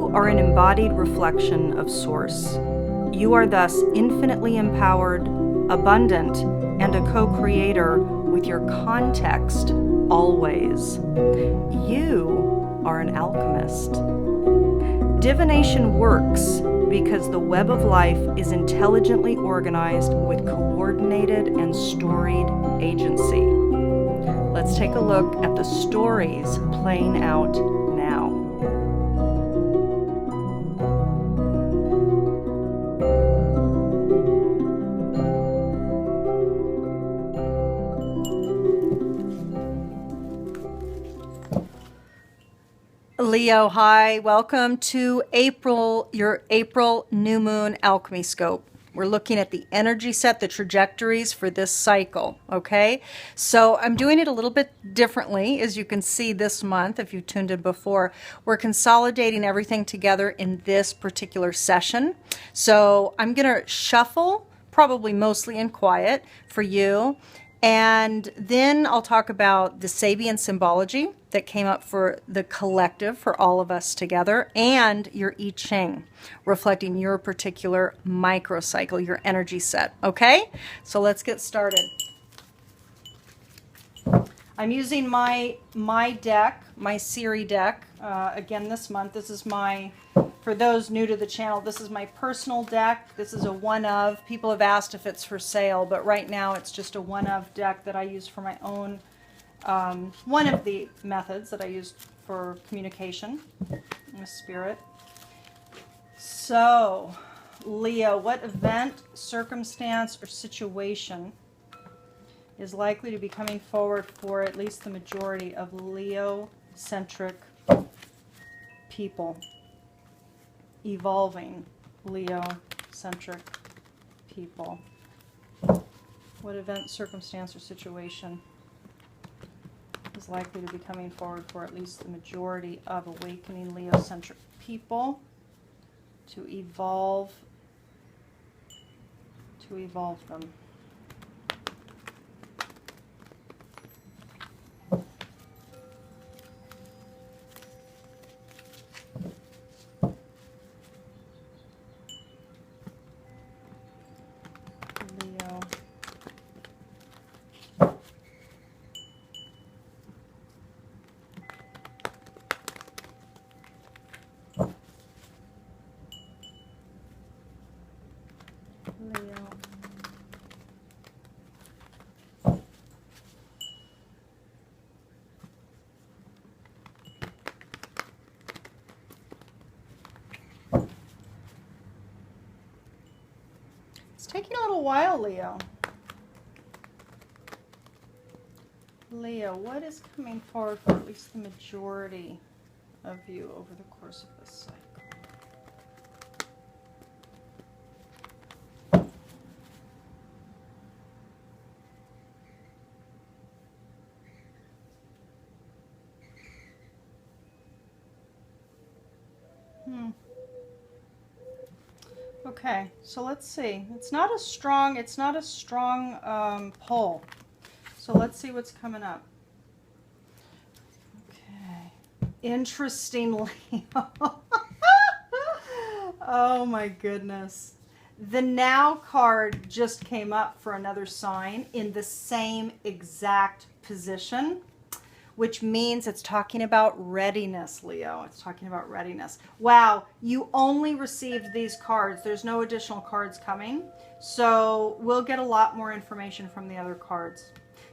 You are an embodied reflection of Source. You are thus infinitely empowered, abundant, and a co-creator with your context always. You are an alchemist. Divination works because the web of life is intelligently organized with coordinated and storied agency. Let's take a look at the stories playing out now. Leo, hi. Welcome to your April new moon alchemy scope. We're looking at the energy set, the trajectories for this cycle, okay? So I'm doing it a little bit differently, as you can see this month, if you tuned in before. We're consolidating everything together in this particular session. So I'm going to shuffle, probably mostly in quiet for you. And then I'll talk about the Sabian Symbology that came up for the collective, for all of us together, and your I Ching, reflecting your particular microcycle, your energy set. Okay? So let's get started. I'm using my deck, my Siri deck, again this month. This is for those new to the channel, this is my personal deck. This is a one of. People have asked if it's for sale, but right now it's just a one of deck that I use for my own, one of the methods that I use for communication with spirit. So, Leo, what event, circumstance, or situation is likely to be coming forward for at least the majority of Leo-centric people? Evolving Leo-centric people. What event, circumstance, or situation is likely to be coming forward for at least the majority of awakening Leo-centric people to evolve them? It's taking a little while, Leo. Leo, what is coming forward for at least the majority of you over the course of this cycle? Okay, so let's see. It's not a strong pull. So let's see what's coming up. Okay. Interestingly. Oh my goodness. The Now card just came up for another sign in the same exact position, which means it's talking about readiness, Leo. It's talking about readiness. Wow, you only received these cards. There's no additional cards coming. So we'll get a lot more information from the other cards.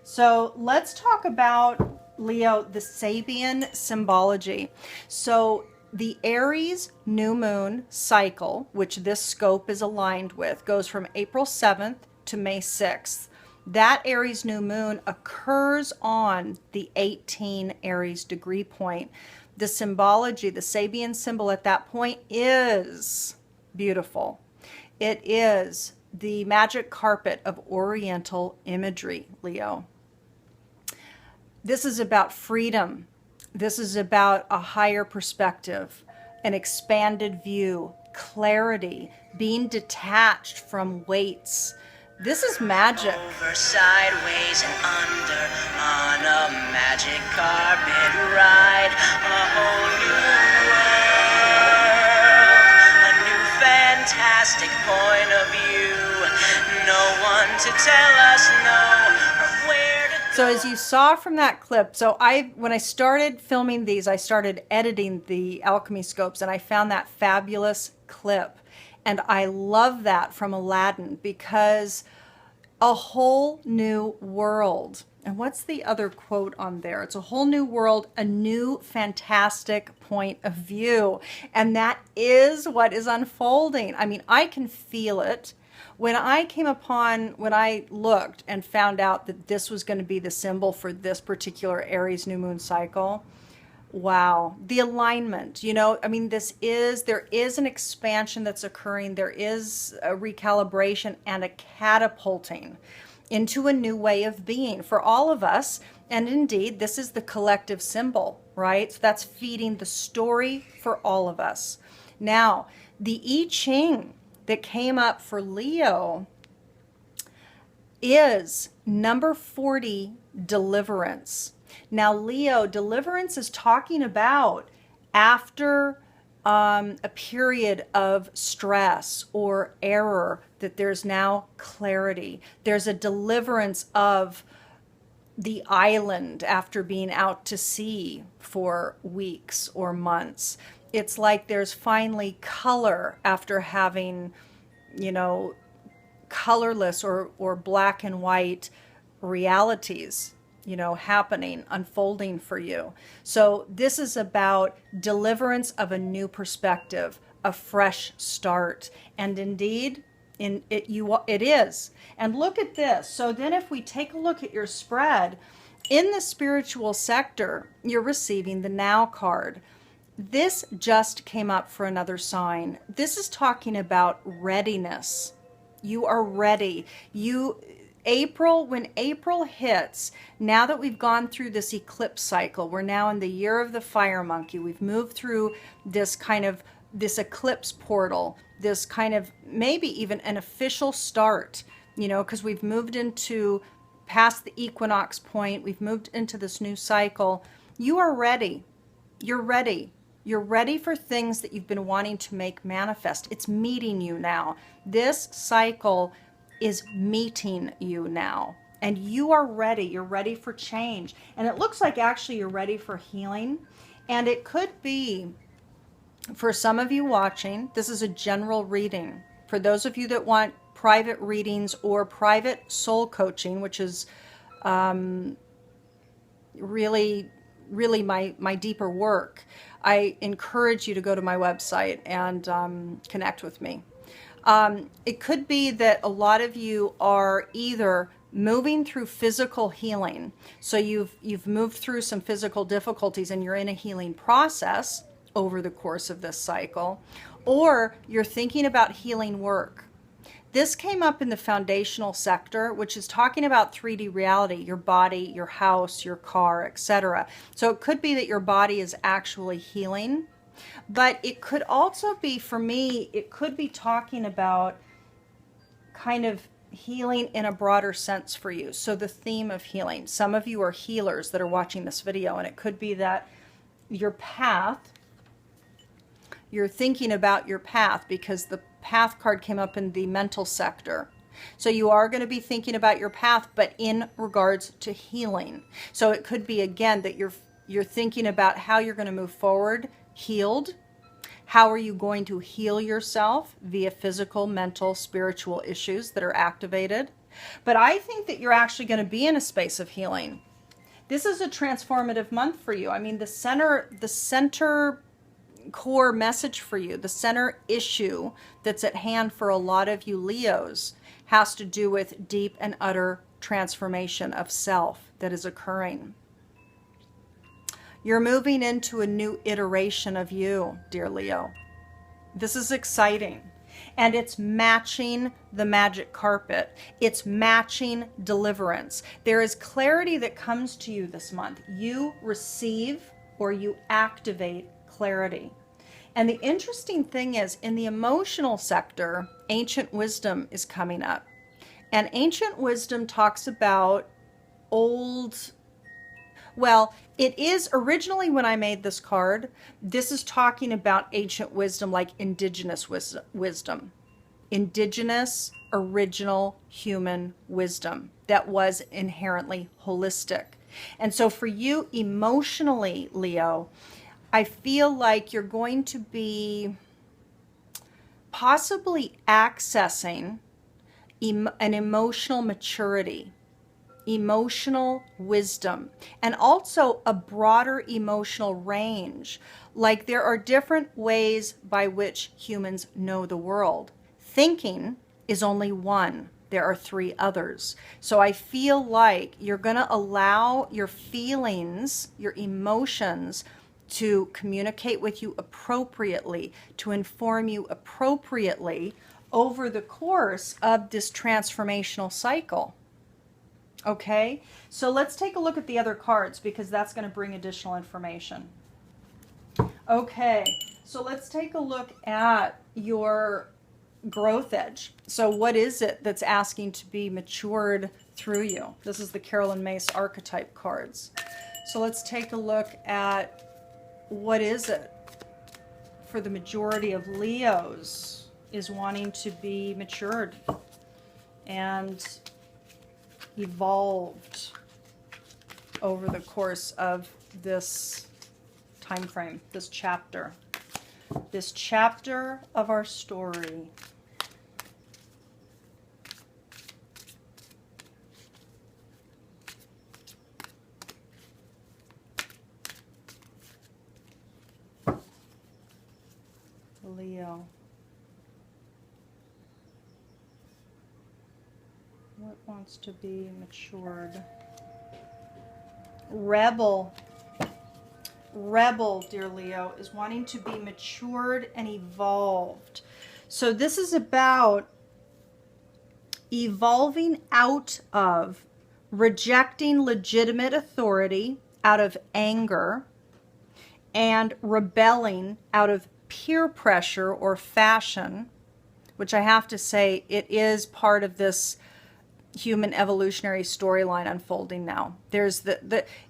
So let's talk about, Leo, the Sabian Symbology. So the Aries new moon cycle, which this scope is aligned with, goes from April 7th to May 6th. That Aries new moon occurs on the 18 Aries degree point. The symbology, the Sabian symbol at that point is beautiful. It is the magic carpet of Oriental imagery, Leo. This is about freedom. This is about a higher perspective, an expanded view, clarity, being detached from weights. This is magic. Over, sideways, and under on a magic carpet ride, a whole new So as you saw from that clip, when I started filming these, I started editing the alchemy scopes, and I found that fabulous clip. And I love that from Aladdin, because a whole new world. And what's the other quote on there? It's a whole new world, a new fantastic point of view. And that is what is unfolding. I mean, I can feel it. When I looked and found out that this was going to be the symbol for this particular Aries new moon cycle, wow, the alignment, I mean, there is an expansion that's occurring. There is a recalibration and a catapulting into a new way of being for all of us. And indeed, this is the collective symbol, right? So that's feeding the story for all of us. Now, the I Ching that came up for Leo is number 40, deliverance. Now, Leo, deliverance is talking about after a period of stress or error, that there's now clarity. There's a deliverance of the island after being out to sea for weeks or months. It's like there's finally color after having, colorless or black and white realities, happening, unfolding for you. So this is about deliverance of a new perspective, a fresh start. And indeed, it is. And look at this. So then if we take a look at your spread, in the spiritual sector, you're receiving the Now card. This just came up for another sign. This is talking about readiness. You are ready. When April hits, now that we've gone through this eclipse cycle, we're now in the year of the fire monkey. We've moved through this eclipse portal, this kind of maybe even an official start, because we've moved into past the equinox point. We've moved into this new cycle. You are ready. You're ready. You're ready for things that you've been wanting to make manifest. It's meeting you now. This cycle is meeting you now. And you are ready. You're ready for change. And it looks like actually you're ready for healing. And it could be, for some of you watching, this is a general reading. For those of you that want private readings or private soul coaching, which is really my deeper work, I encourage you to go to my website and connect with me. It could be that a lot of you are either moving through physical healing, so you've moved through some physical difficulties and you're in a healing process over the course of this cycle, or you're thinking about healing work. This came up in the foundational sector, which is talking about 3D reality, your body, your house, your car, etc. So it could be that your body is actually healing, but it could also be, for me, it could be talking about kind of healing in a broader sense for you. So the theme of healing. Some of you are healers that are watching this video, and it could be that your path, you're thinking about your path because the path card came up in the mental sector. So you are going to be thinking about your path, but in regards to healing. So it could be, again, that you're thinking about how you're going to move forward healed. How are you going to heal yourself via physical, mental, spiritual issues that are activated? But I think that you're actually going to be in a space of healing. This is a transformative month for you. I mean, the center core message for you, the center issue that's at hand for a lot of you Leos, has to do with deep and utter transformation of self that is occurring. You're moving into a new iteration of you, dear Leo. This is exciting. And it's matching the magic carpet. It's matching deliverance. There is clarity that comes to you this month. You receive or you activate clarity. And the interesting thing is, in the emotional sector, ancient wisdom is coming up. And ancient wisdom talks about it is originally, when I made this card, this is talking about ancient wisdom, like indigenous wisdom. indigenous, original human wisdom that was inherently holistic. And so for you emotionally, Leo, I feel like you're going to be possibly accessing an emotional maturity, emotional wisdom, and also a broader emotional range. Like there are different ways by which humans know the world. Thinking is only one. There are three others. So I feel like you're going to allow your feelings, your emotions, to communicate with you appropriately, to inform you appropriately over the course of this transformational cycle. Okay, so let's take a look at the other cards because that's going to bring additional information. Okay, so let's take a look at your growth edge. So what is it that's asking to be matured through you? This is the Carolyn Mace Archetype cards. So let's take a look at what is it for the majority of Leos is wanting to be matured and evolved over the course of this time frame, this chapter of our story. Leo. What wants to be matured? Rebel, dear Leo, is wanting to be matured and evolved. So this is about evolving out of rejecting legitimate authority out of anger and rebelling out of peer pressure or fashion, which I have to say it is part of this human evolutionary storyline unfolding now. There's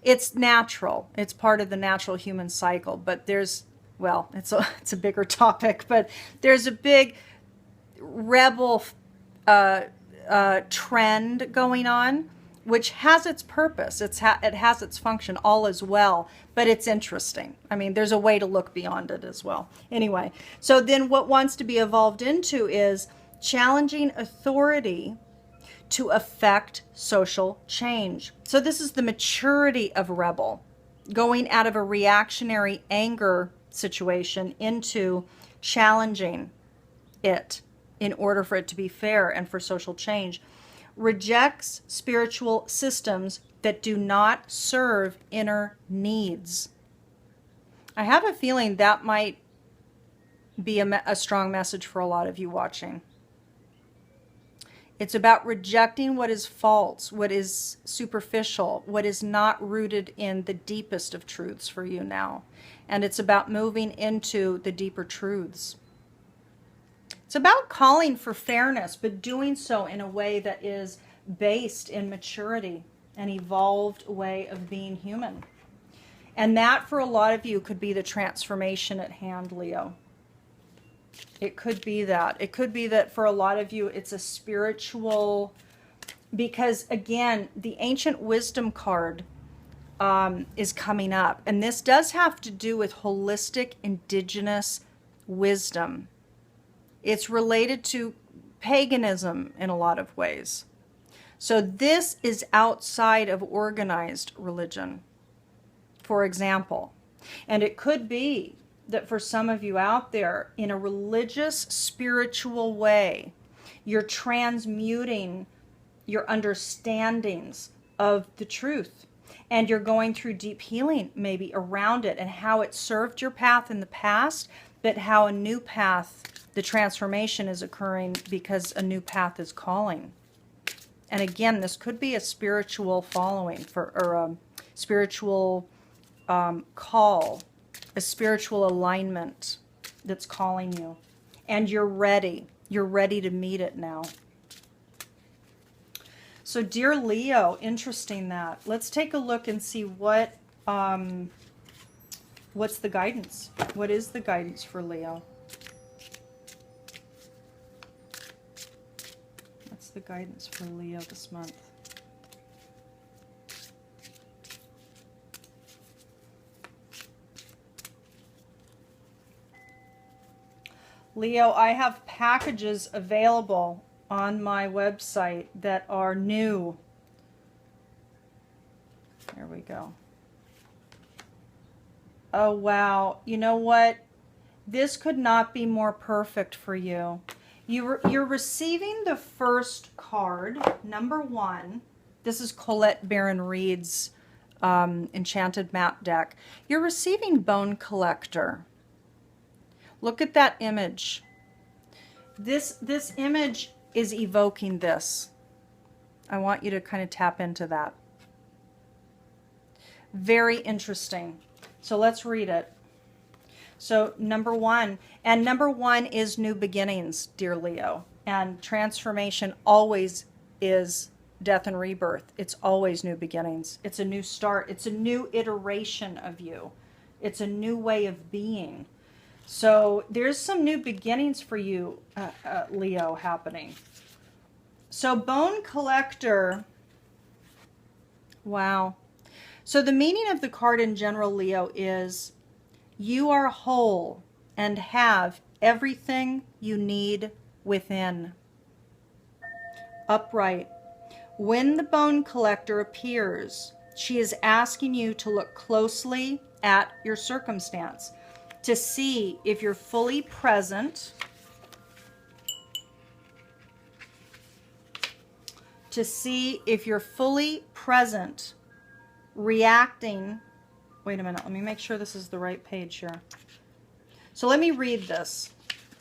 it's natural. It's part of the natural human cycle, but there's, well, it's a bigger topic, but there's a big rebel trend going on, which has its purpose. It has its function, all as well, but it's interesting. I mean, there's a way to look beyond it as well. Anyway, so then what wants to be evolved into is challenging authority to affect social change. So this is the maturity of rebel, going out of a reactionary anger situation into challenging it in order for it to be fair and for social change. Rejects spiritual systems that do not serve inner needs. I have a feeling that might be a strong message for a lot of you watching. It's about rejecting what is false, what is superficial, what is not rooted in the deepest of truths for you now. And it's about moving into the deeper truths. It's about calling for fairness, but doing so in a way that is based in maturity, an evolved way of being human. And that, for a lot of you, could be the transformation at hand, Leo. It could be that. It could be that for a lot of you, it's a spiritual, because again, the ancient wisdom card is coming up. And this does have to do with holistic indigenous wisdom. It's related to paganism in a lot of ways. So this is outside of organized religion, for example. And it could be that for some of you out there, in a religious, spiritual way, you're transmuting your understandings of the truth. And you're going through deep healing maybe around it and how it served your path in the past, but how a new path, the transformation is occurring because a new path is calling. And again, this could be a spiritual following or a spiritual call, a spiritual alignment that's calling you. And you're ready. You're ready to meet it now. So dear Leo, interesting that. Let's take a look and see what's the guidance. What is the guidance for Leo? the guidance for Leo this month? Leo, I have packages available on my website that are new. There we go. Oh, wow. You know what? This could not be more perfect for you. You're receiving the first card, number 1. This is Colette Baron Reed's Enchanted Map deck. You're receiving Bone Collector. Look at that image. This image is evoking this. I want you to kind of tap into that. Very interesting. So let's read it. So number 1, and number 1 is new beginnings, dear Leo. And transformation always is death and rebirth. It's always new beginnings. It's a new start. It's a new iteration of you. It's a new way of being. So there's some new beginnings for you, Leo, happening. So Bone Collector, wow. So the meaning of the card in general, Leo, is you are whole and have everything you need within. Upright. When the Bone Collector appears, she is asking you to look closely at your circumstance, to see if you're fully present, reacting. Wait a minute, let me make sure this is the right page here. So let me read this,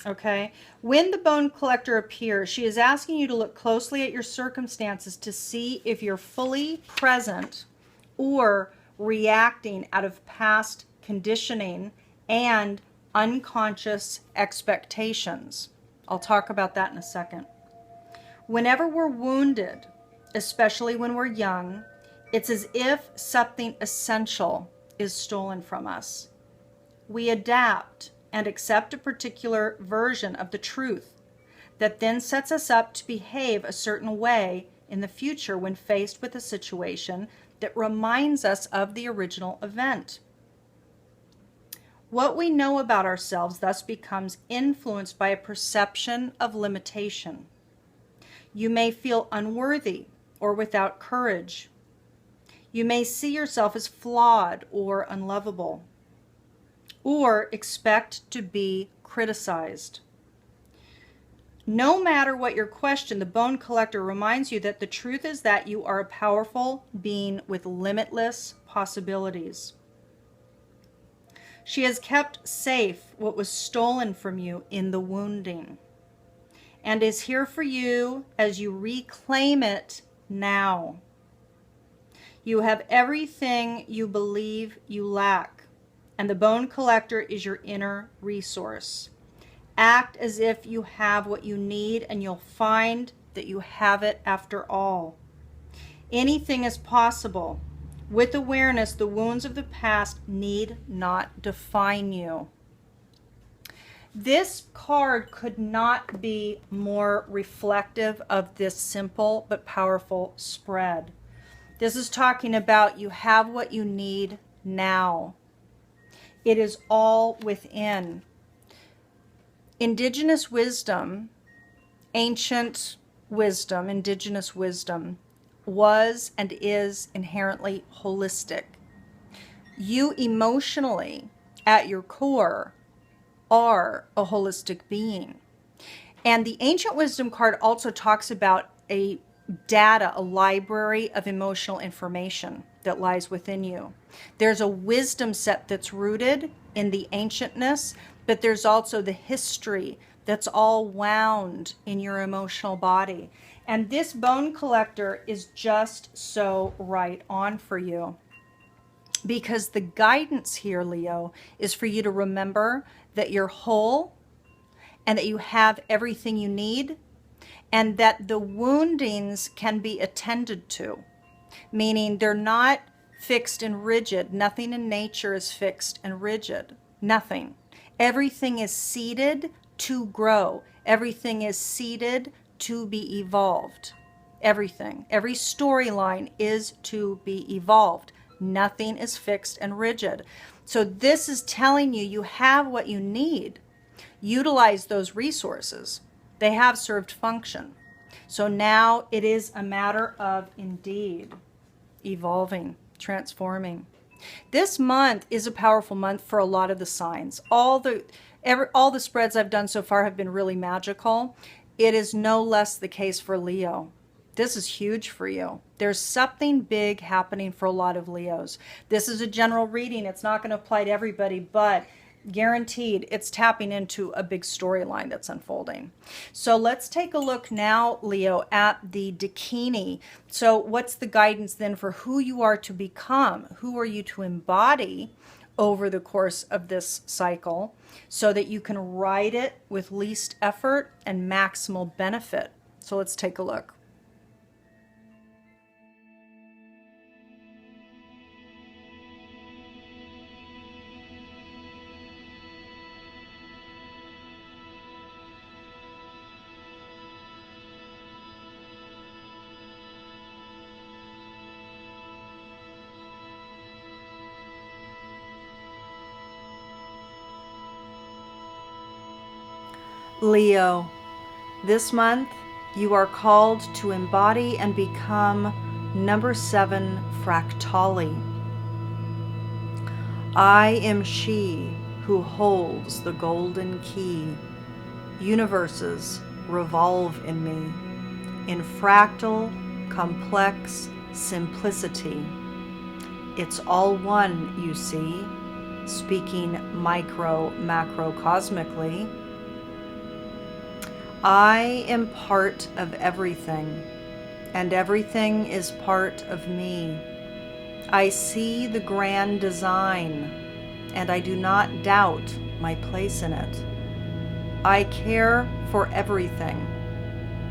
okay? When the Bone Collector appears, she is asking you to look closely at your circumstances to see if you're fully present or reacting out of past conditioning and unconscious expectations. I'll talk about that in a second. Whenever we're wounded, especially when we're young, it's as if something essential is stolen from us. We adapt and accept a particular version of the truth that then sets us up to behave a certain way in the future when faced with a situation that reminds us of the original event. What we know about ourselves thus becomes influenced by a perception of limitation. You may feel unworthy or without courage. You may see yourself as flawed or unlovable, or expect to be criticized. No matter what your question, the Bone Collector reminds you that the truth is that you are a powerful being with limitless possibilities. She has kept safe what was stolen from you in the wounding, and is here for you as you reclaim it now. You have everything you believe you lack, and the Bone Collector is your inner resource. Act as if you have what you need, and you'll find that you have it after all. Anything is possible. With awareness, the wounds of the past need not define you. This card could not be more reflective of this simple but powerful spread. This is talking about you have what you need now. It is all within. Indigenous wisdom, ancient wisdom, indigenous wisdom, was and is inherently holistic. You emotionally, at your core, are a holistic being. And the Ancient Wisdom card also talks about a library of emotional information that lies within you. There's a wisdom set that's rooted in the ancientness, but there's also the history that's all wound in your emotional body. And this Bone Collector is just so right on for you. Because the guidance here, Leo, is for you to remember that you're whole and that you have everything you need, and that the woundings can be attended to. Meaning they're not fixed and rigid. Nothing in nature is fixed and rigid. Nothing. Everything is seeded to grow. Everything is seeded to be evolved. Everything, every storyline is to be evolved. Nothing is fixed and rigid. So this is telling you you have what you need. Utilize those resources. They have served function. So now it is a matter of indeed evolving, transforming. This month is a powerful month for a lot of the signs. All the spreads I've done so far have been really magical. It is no less the case for Leo. This is huge for you. There's something big happening for a lot of Leos. This is a general reading. It's not going to apply to everybody, but guaranteed it's tapping into a big storyline that's unfolding. So let's take a look now, Leo, at the Dakini. So what's the guidance then for who you are to become? Who are you to embody over the course of this cycle so that you can ride it with least effort and maximal benefit? So let's take a look. Leo, this month you are called to embody and become number 7 fractally. I am she who holds the golden key. Universes revolve in me in fractal, complex simplicity. It's all one, you see, speaking macrocosmically. I am part of everything, and everything is part of me. I see the grand design, and I do not doubt my place in it. I care for everything,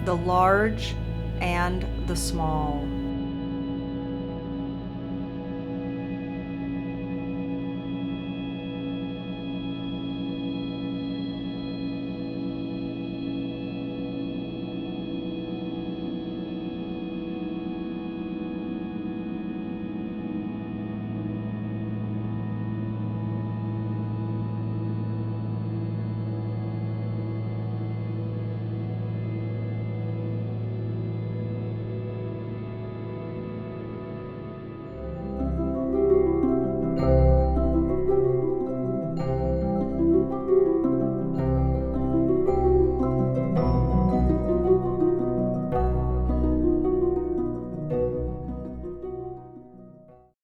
the large and the small.